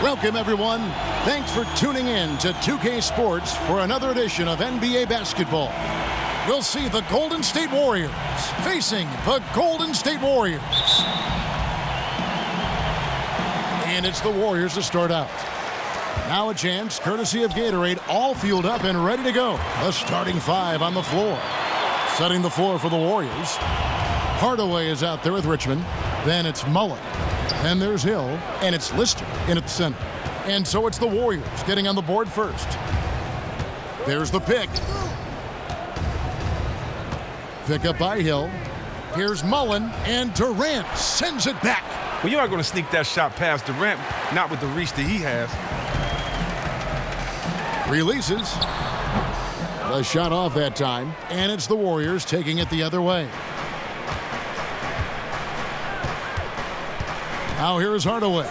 Welcome, everyone. Thanks for tuning in to 2K Sports for another edition of NBA basketball. We'll see the Golden State Warriors facing the Golden State Warriors. And it's the Warriors to start out. Now a chance, courtesy of Gatorade, all fueled up and ready to go. The starting five on the floor. Setting the floor for the Warriors. Hardaway is out there with Richmond. Then it's Mullen. Then there's Hill. And it's Lister in at the center. And so it's the Warriors getting on the board first. There's the pick. Pick up by Hill. Here's Mullen. And Durant sends it back. Well, you're not going to sneak that shot past Durant, not with the reach that he has. Releases. The shot off that time. And it's the Warriors taking it the other way. Now here is Hardaway.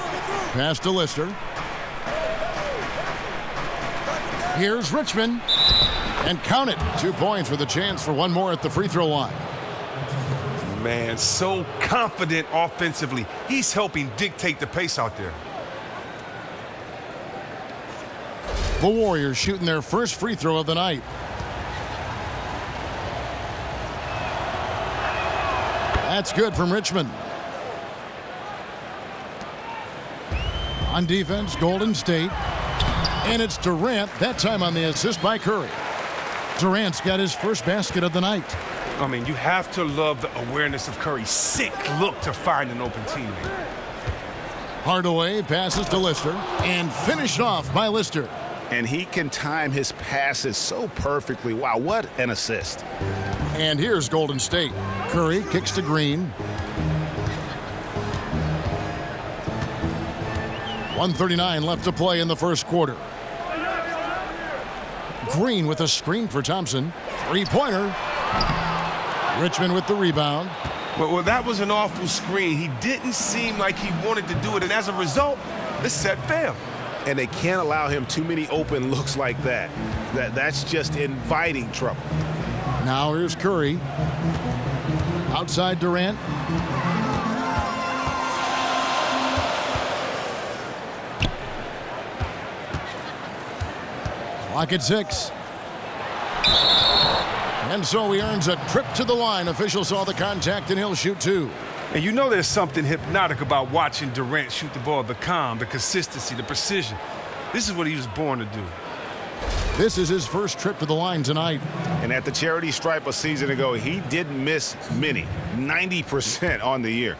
Pass to Lister. Here's Richmond. And count it. 2 points with a chance for one more at the free throw line. Man, so confident offensively. He's helping dictate the pace out there. The Warriors shooting their first free throw of the night. That's good from Richmond. On defense, Golden State. And it's Durant, that time on the assist by Curry. Durant's got his first basket of the night. I mean, you have to love the awareness of Curry's sick look to find an open teammate. Hardaway passes to Lister and finished off by Lister. And he can time his passes so perfectly. Wow, what an assist. And here's Golden State. Curry kicks to Green. 1:39 left to play in the first quarter. Green with a screen for Thompson. Three-pointer. Richmond with the rebound. Well, that was an awful screen. He didn't seem like he wanted to do it, and as a result, the set failed. And they can't allow him too many open looks like that. That's just inviting trouble. Now here's Curry. Outside Durant. Clock at 6. And so he earns a trip to the line. Official saw the contact, and he'll shoot two. And you know there's something hypnotic about watching Durant shoot the ball, the calm, the consistency, the precision. This is what he was born to do. This is his first trip to the line tonight. And at the charity stripe a season ago, he didn't miss many, 90% on the year.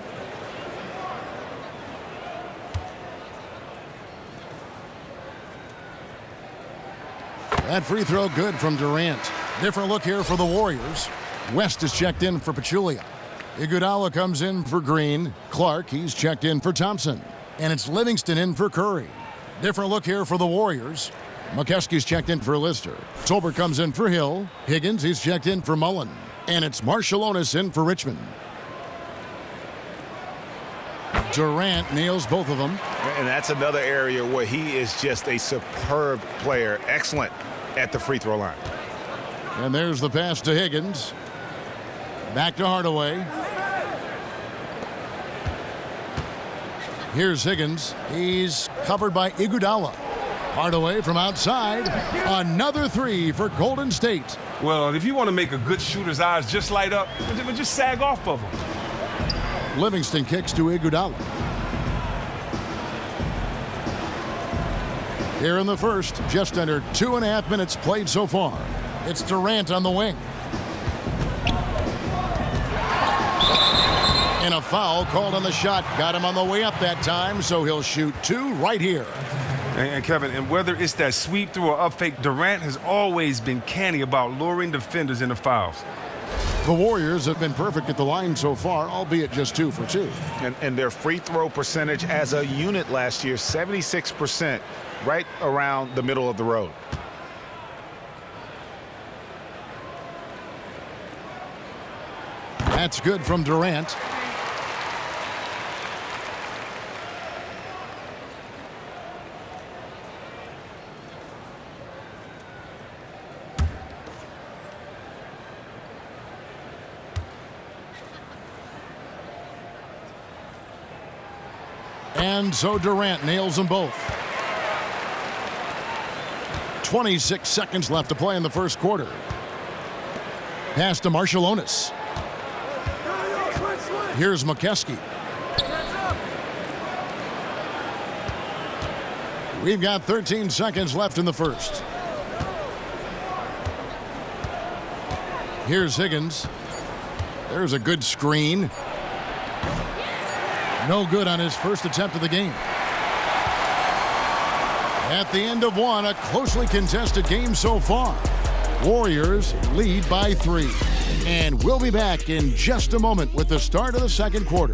That free throw good from Durant. Different look here for the Warriors. West is checked in for Pachulia. Iguodala comes in for Green. Clark, he's checked in for Thompson. And it's Livingston in for Curry. Different look here for the Warriors. McKeskey's checked in for Lister. Tolbert comes in for Hill. Higgins, he's checked in for Mullen. And it's Marciulionis in for Richmond. Durant nails both of them. And that's another area where he is just a superb player. Excellent at the free throw line. And there's the pass to Higgins. Back to Hardaway. Here's Higgins. He's covered by Iguodala. Hardaway from outside. Another three for Golden State. Well, if you want to make a good shooter's eyes just light up, just sag off of him. Livingston kicks to Iguodala. Here in the first, just under 2.5 minutes played so far. It's Durant on the wing. And a foul called on the shot. Got him on the way up that time, so he'll shoot two right here. And Kevin, and whether it's that sweep through or up fake, Durant has always been canny about luring defenders into fouls. The Warriors have been perfect at the line so far, albeit just 2 for 2. And their free throw percentage as a unit last year, 76%, right around the middle of the road. That's good from Durant. And so Durant nails them both. 26 seconds left to play in the first quarter. Pass to Marciulionis. Here's McKeskey. We've got 13 seconds left in the first. Here's Higgins. There's a good screen. No good on his first attempt of the game. At the end of one, a closely contested game so far. Warriors lead by 3. And we'll be back in just a moment with the start of the second quarter.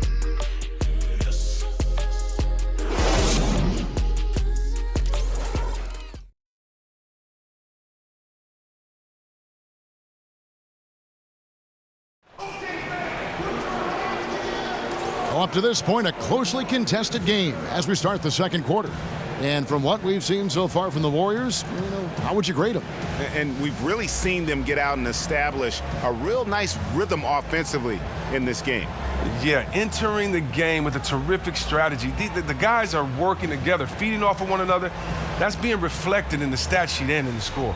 Up to this point, a closely contested game as we start the second quarter. And from what we've seen so far from the Warriors, how would you grade them? And we've really seen them get out and establish a real nice rhythm offensively in this game. Yeah, entering the game with a terrific strategy. The guys are working together, feeding off of one another. That's being reflected in the stat sheet and in the score.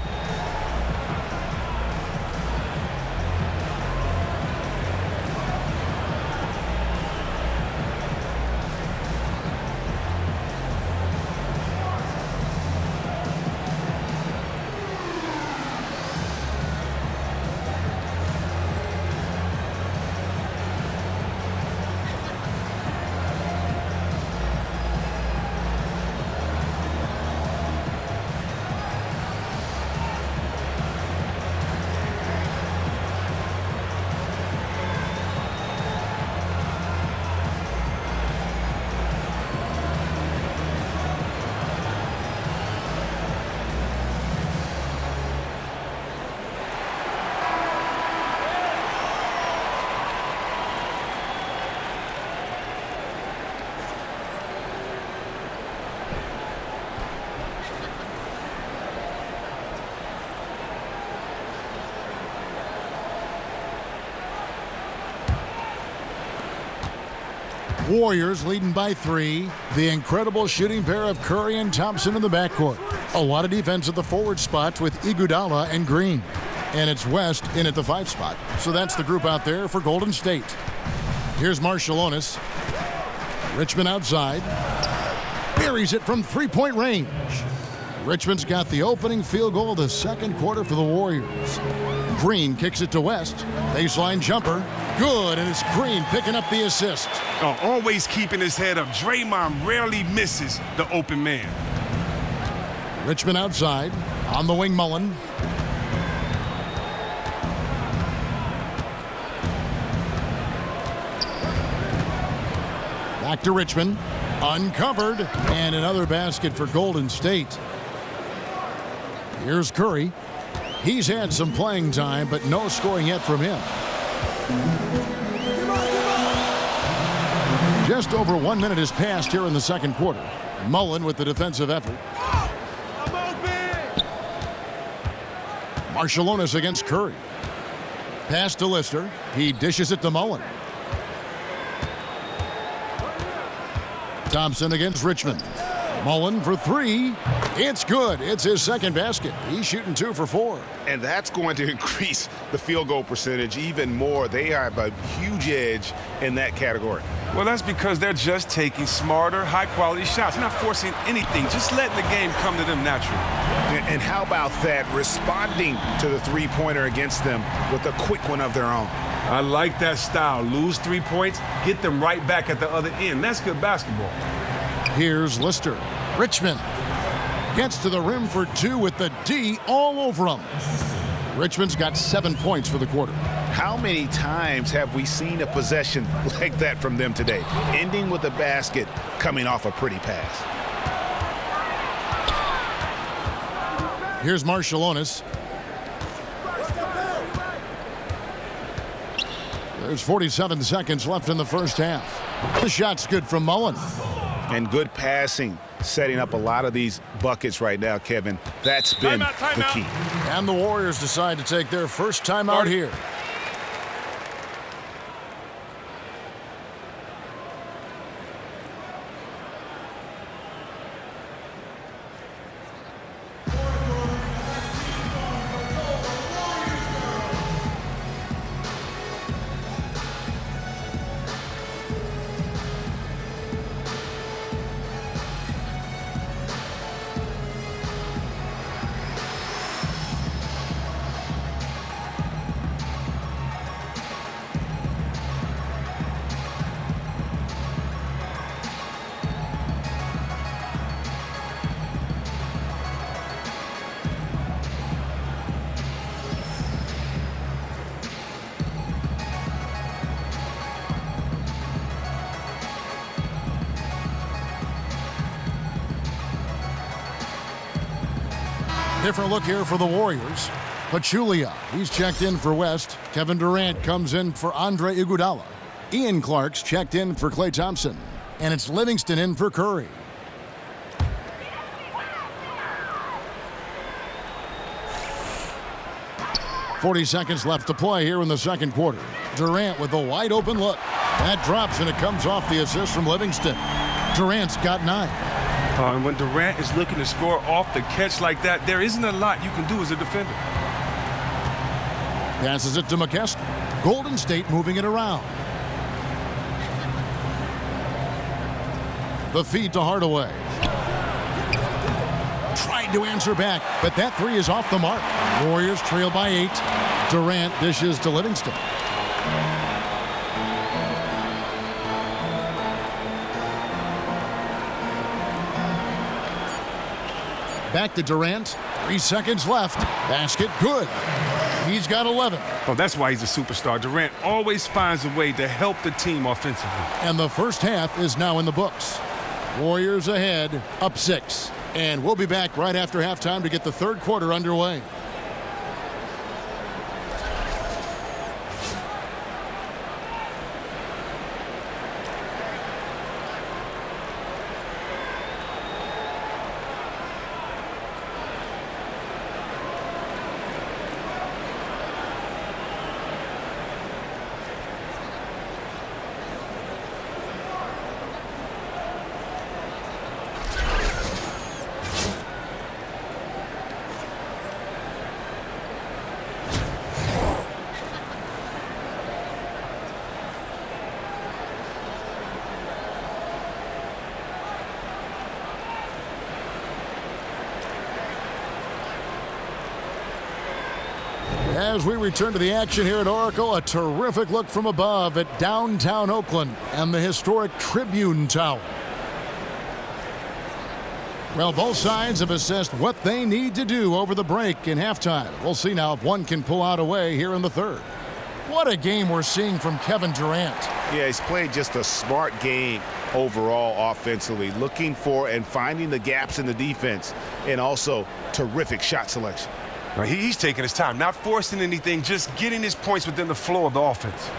Warriors leading by 3. The incredible shooting pair of Curry and Thompson in the backcourt. A lot of defense at the forward spots with Iguodala and Green. And it's West in at the 5 spot. So that's the group out there for Golden State. Here's Marciulionis. Richmond outside. Buries it from three-point range. Richmond's got the opening field goal of the second quarter for the Warriors. Green kicks it to West. Baseline jumper. Good, and it's Green picking up the assist. Always keeping his head up. Draymond rarely misses the open man. Richmond outside. On the wing, Mullen. Back to Richmond. Uncovered. And another basket for Golden State. Here's Curry. He's had some playing time, but no scoring yet from him. Just over 1 minute has passed here in the second quarter. Mullen with the defensive effort. Marciulionis against Curry. Pass to Lister. He dishes it to Mullen. Thompson against Richmond. Mullen for 3. It's good. It's his second basket. He's shooting 2 for 4. And that's going to increase the field goal percentage even more. They have a huge edge in that category. Well, that's because they're just taking smarter, high-quality shots. Not forcing anything, just letting the game come to them naturally. And how about that? Responding to the three-pointer against them with a quick one of their own. I like that style. Lose 3 points, get them right back at the other end. That's good basketball. Here's Lister. Richmond gets to the rim for 2 with the D all over him. Richmond's got 7 points for the quarter. How many times have we seen a possession like that from them today? Ending with a basket, coming off a pretty pass. Here's Marciulionis. There's 47 seconds left in the first half. The shot's good from Mullen. And good passing, setting up a lot of these buckets right now, Kevin. That's been the key. And the Warriors decide to take their first timeout here. Different look here for the Warriors. Pachulia, he's checked in for West. Kevin Durant comes in for Andre Iguodala. Ian Clark's checked in for Klay Thompson. And it's Livingston in for Curry. .40 seconds left to play here in the second quarter. Durant with a wide open look. That drops and it comes off the assist from Livingston. Durant's got 9. And when Durant is looking to score off the catch like that, there isn't a lot you can do as a defender. Passes it to McKesson. Golden State moving it around. The feed to Hardaway. Tried to answer back, but that 3 is off the mark. Warriors trail by 8. Durant dishes to Livingston. Back to Durant. 3 seconds left. Basket good. He's got 11. Oh, that's why he's a superstar. Durant always finds a way to help the team offensively. And the first half is now in the books. Warriors ahead, up 6. And we'll be back right after halftime to get the third quarter underway. As we return to the action here at Oracle, a terrific look from above at downtown Oakland and the historic Tribune Tower. Well, both sides have assessed what they need to do over the break in halftime. We'll see now if one can pull out a way here in the third. What a game we're seeing from Kevin Durant. Yeah, he's played just a smart game overall offensively, looking for and finding the gaps in the defense, and also terrific shot selection. He's taking his time, not forcing anything, just getting his points within the flow of the offense.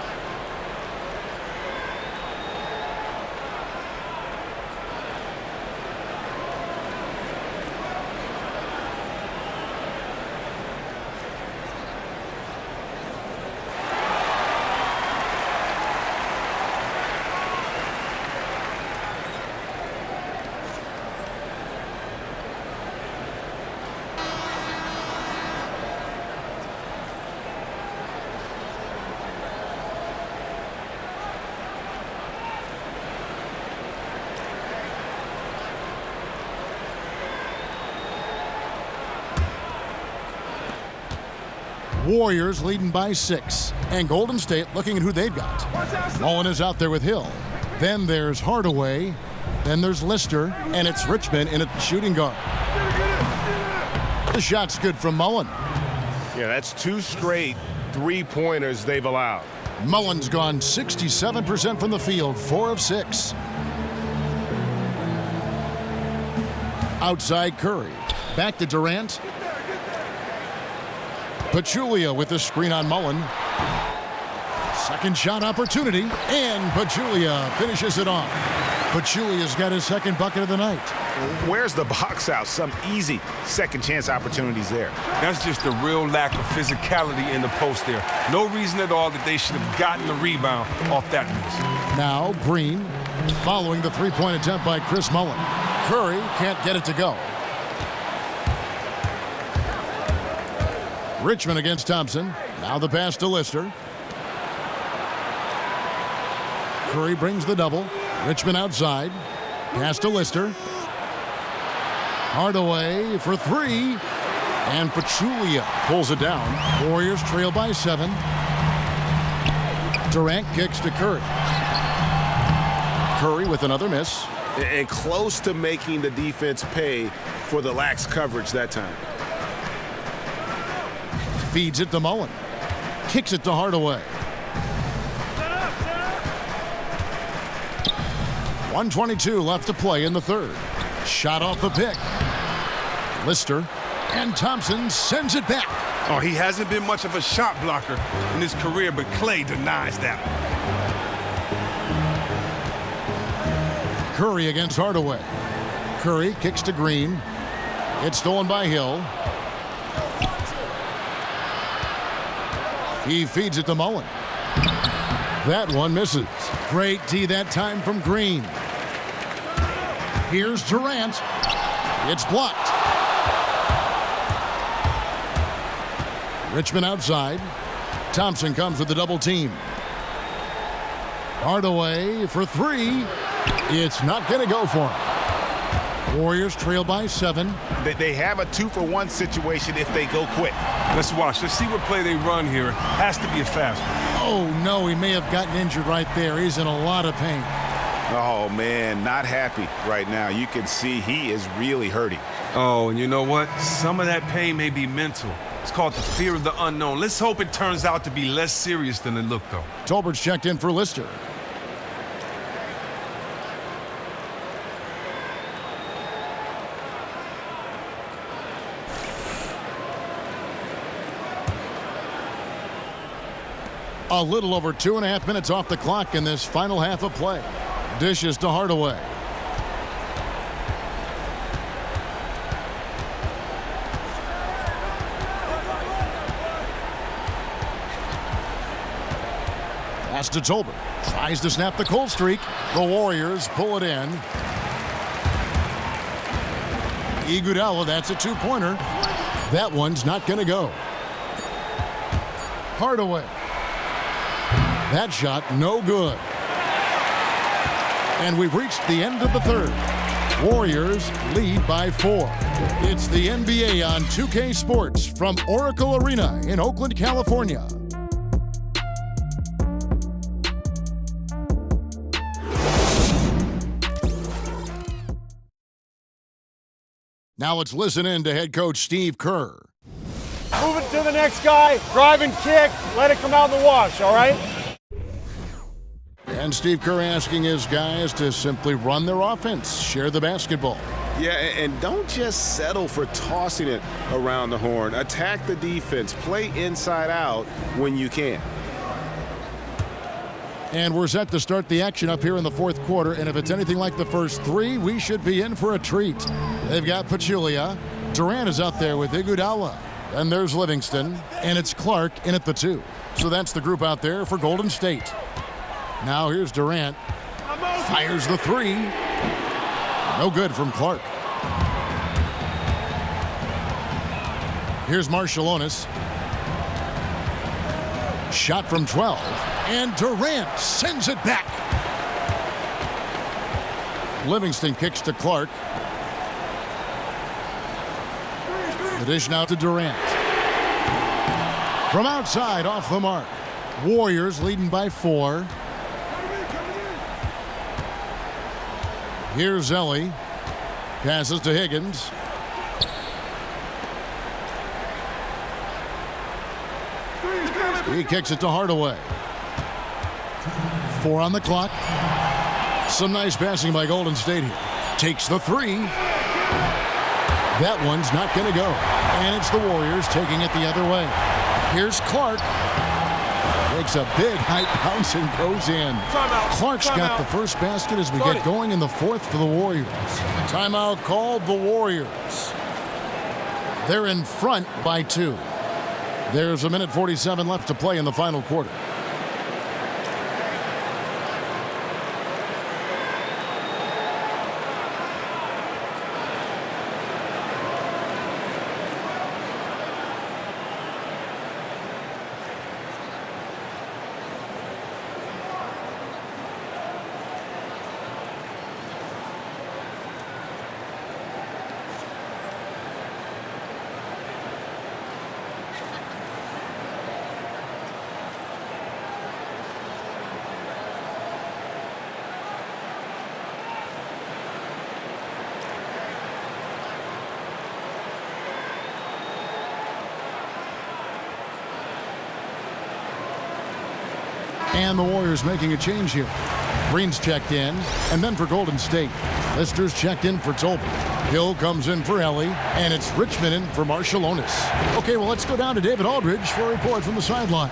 Warriors leading by 6. And Golden State looking at who they've got. Mullen is out there with Hill. Then there's Hardaway. Then there's Lister. And it's Richmond in at shooting guard. The shot's good from Mullen. Yeah, that's 2 straight three-pointers they've allowed. Mullen's gone 67% from the field, 4 of 6. Outside Curry. Back to Durant. Pachulia with the screen on Mullen. Second shot opportunity, and Pachulia finishes it off. Pachulia's got his second bucket of the night. Where's the box out? Some easy second chance opportunities there. That's just a real lack of physicality in the post there. No reason at all that they should have gotten the rebound off that miss. Now Green following the three-point attempt by Chris Mullen. Curry can't get it to go. Richmond against Thompson. Now the pass to Lister. Curry brings the double. Richmond outside. Pass to Lister. Hardaway for 3. And Pachulia pulls it down. Warriors trail by 7. Durant kicks to Curry. Curry with another miss. And close to making the defense pay for the lax coverage that time. Feeds it to Mullen. Kicks it to Hardaway. 1:22 left to play in the third. Shot off the pick. Lister And Thompson sends it back. Oh, he hasn't been much of a shot blocker in his career, but Klay denies that. Curry against Hardaway. Curry kicks to Green. It's stolen by Hill. He feeds it to Mullen. That one misses. Great D that time from Green. Here's Durant. It's blocked. Richmond outside. Thompson comes with the double team. Hardaway for three. It's not going to go for him. Warriors trail by 7. They have a 2-for-1 situation if they go quick. Let's watch. Let's see what play they run here. It has to be a fast one. Oh, no, he may have gotten injured right there. He's in a lot of pain. Oh, man, not happy right now. You can see he is really hurting. Oh, and you know what? Some of that pain may be mental. It's called the fear of the unknown. Let's hope it turns out to be less serious than it looked, though. Tolbert's checked in for Lister. A little over 2.5 minutes off the clock in this final half of play. Dishes to Hardaway. Pass to Tolbert. Tries to snap the cold streak. The Warriors pull it in. Iguodala, that's a two-pointer. That one's not going to go. Hardaway. That shot, no good. And we've reached the end of the third. Warriors lead by 4. It's the NBA on 2K Sports from Oracle Arena in Oakland, California. Now let's listen in to head coach Steve Kerr. Move it to the next guy, drive and kick, let it come out in the wash, all right? And Steve Kerr asking his guys to simply run their offense, share the basketball. Yeah, and don't just settle for tossing it around the horn. Attack the defense. Play inside out when you can. And we're set to start the action up here in the fourth quarter, and if it's anything like the first 3, we should be in for a treat. They've got Pachulia. Durant is out there with Iguodala. And there's Livingston, and it's Clark in at the 2. So that's the group out there for Golden State. Now here's Durant. Fires the 3. No good from Clark. Here's Marciulionis. Shot from 12. And Durant sends it back. Livingston kicks to Clark. The dish now to Durant. From outside, off the mark. Warriors leading by 4. Here's Zelly. Passes to Higgins. He kicks it to Hardaway. 4 on the clock. Some nice passing by Golden State here. Takes the 3. That one's not going to go. And it's the Warriors taking it the other way. Here's Clark. Makes a big height bounce and goes in. Clark's got the first basket as we get going in the fourth for the Warriors. Timeout called the Warriors. They're in front by 2. There's 1:47 left to play in the final quarter. And the Warriors making a change here. Green's checked in, and then for Golden State, Lister's checked in for Tolbert. Hill comes in for Ellie, and it's Richmond in for Marciulionis. Okay, well, let's go down to David Aldridge for a report from the sideline.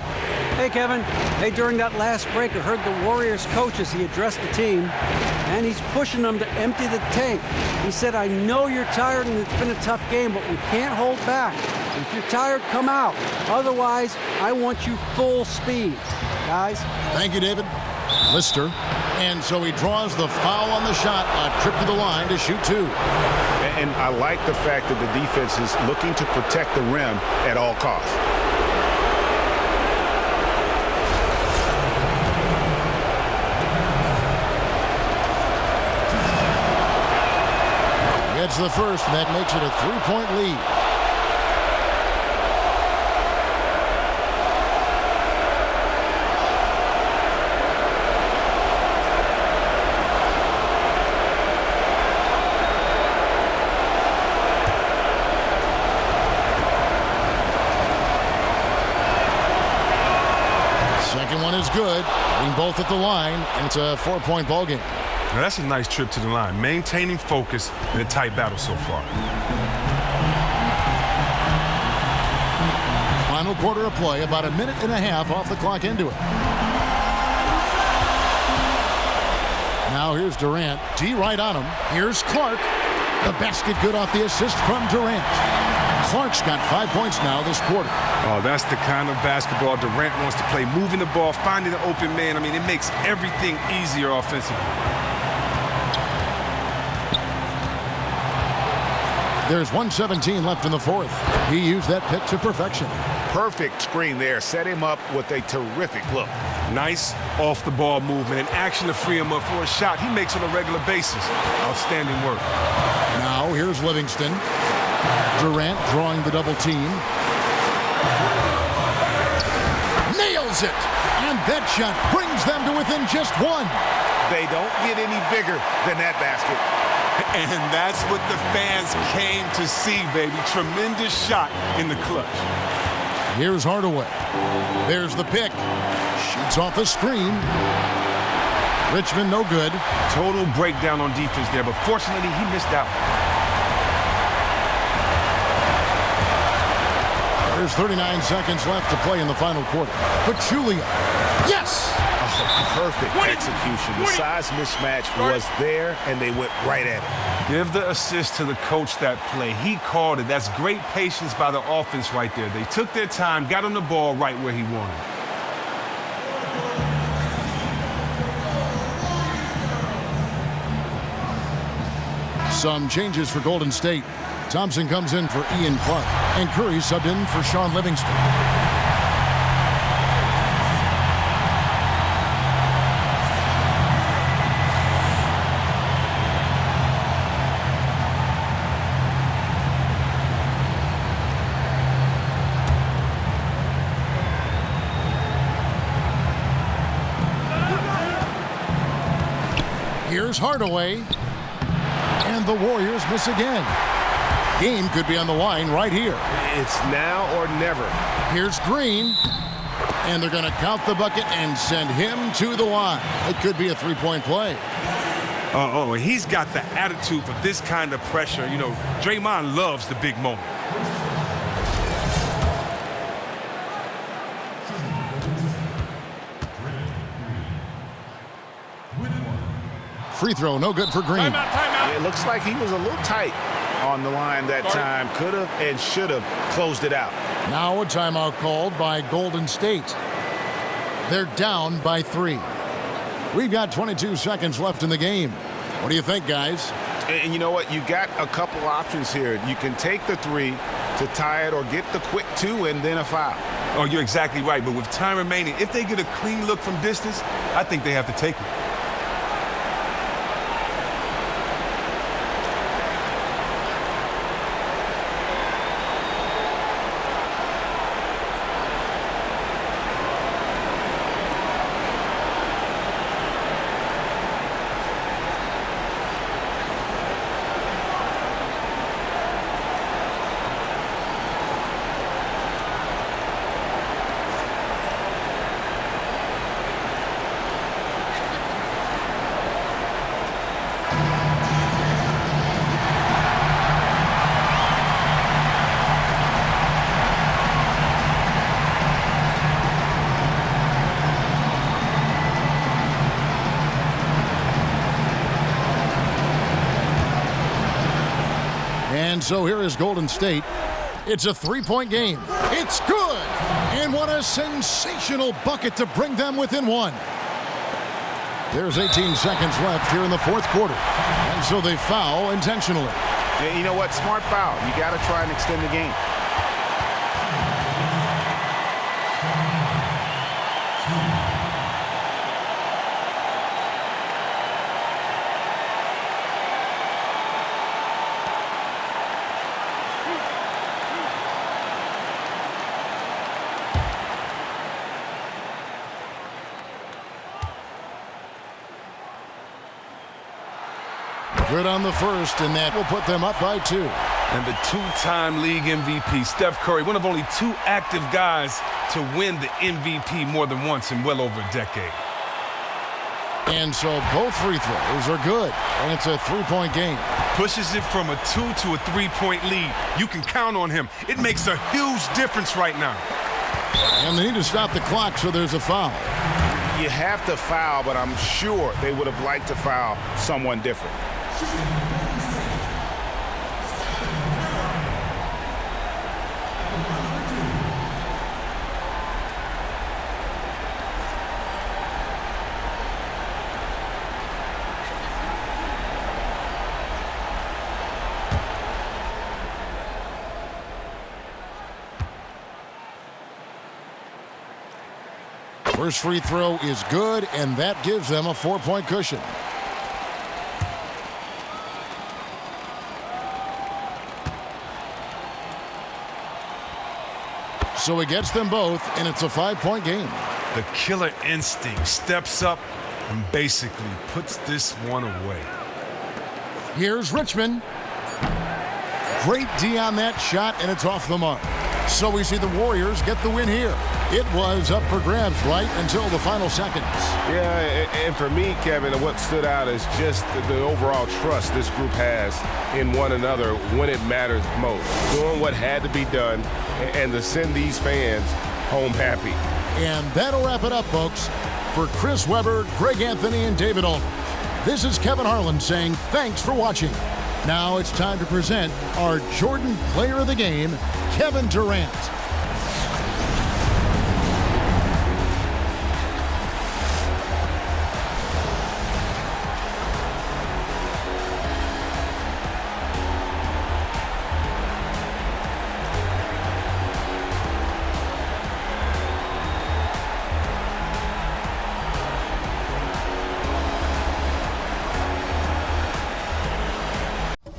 Hey, Kevin. Hey, during that last break, I heard the Warriors coach as he addressed the team, and he's pushing them to empty the tank. He said, I know you're tired and it's been a tough game, but we can't hold back. If you're tired, come out. Otherwise, I want you full speed. Guys? Thank you, David. Lister. And so he draws the foul on the shot, a trip to the line to shoot two. And I like the fact that the defense is looking to protect the rim at all costs. Gets the first, and that makes it a three-point lead. Second one is good, hitting both at the line, and it's a 4-point ball game. Now that's a nice trip to the line, maintaining focus in a tight battle so far. Final quarter of play, about a minute and a half off the clock into it. Now here's Durant. D right on him. Here's Clark. The basket good off the assist from Durant. Clark's got 5 points now this quarter. Oh, that's the kind of basketball Durant wants to play. Moving the ball, finding an open man. I mean, it makes everything easier offensively. There's 1:17 left in the fourth. He used that pick to perfection. Perfect screen there. Set him up with a terrific look. Nice off-the-ball movement and action to free him up for a shot he makes on a regular basis. Outstanding work. Now here's Livingston. Durant drawing the double team. Nails it! And that shot brings them to within just one. They don't get any bigger than that basket. And that's what the fans came to see, baby. Tremendous shot in the clutch. Here's Hardaway. There's the pick. Shoots off the screen. Richmond no good. Total breakdown on defense there, but fortunately he missed out. There's 39 seconds left to play in the final quarter. Pachulia. Yes! Perfect execution. The size mismatch was there, and they went right at it. Give the assist to the coach that play. He called it. That's great patience by the offense right there. They took their time, got on the ball right where he wanted. Some changes for Golden State. Thompson comes in for Ian Clark, and Curry subbed in for Sean Livingston. Here's Hardaway. And the Warriors miss again. Game could be on the line right here. It's now or never. Here's Green. And they're going to count the bucket and send him to the line. It could be a three-point play. He's got the attitude for this kind of pressure. You know, Draymond loves the big moment. Free throw, no good for Green. Timeout. It looks like he was a little tight on the line that time. Could have and should have closed it out. Now a timeout called by Golden State. They're down by 3. We've got 22 seconds left in the game. What do you think, guys? And you know what? You got a couple options here. You can take the 3 to tie it or get the quick 2 and then a foul. Oh, you're exactly right. But with time remaining, if they get a clean look from distance, I think they have to take it. So here is Golden State. It's a three-point game. It's good! And what a sensational bucket to bring them within one. There's 18 seconds left here in the fourth quarter. And so they foul intentionally. Yeah, you know what? Smart foul. You got to try and extend the game. Good on the first, and that will put them up by 2. And the two-time league MVP, Steph Curry, one of only 2 active guys to win the MVP more than once in well over a decade. And so both free throws are good, and it's a three-point game. Pushes it from a 2 to a 3-point lead. You can count on him. It makes a huge difference right now. And they need to stop the clock, so there's a foul. You have to foul, but I'm sure they would have liked to foul someone different. First free throw is good, and that gives them a 4-point cushion. So he gets them both, and it's a 5-point game. The killer instinct steps up and basically puts this one away. Here's Richmond. Great D on that shot, and it's off the mark. So we see the Warriors get the win here. It was up for grabs right until the final seconds. Yeah, and for me, Kevin, what stood out is just the overall trust this group has in one another when it matters most. Doing what had to be done and to send these fans home happy. And that'll wrap it up, folks. For Chris Webber, Greg Anthony, and David Aldridge, this is Kevin Harlan saying thanks for watching. Now it's time to present our Jordan Player of the Game, Kevin Durant.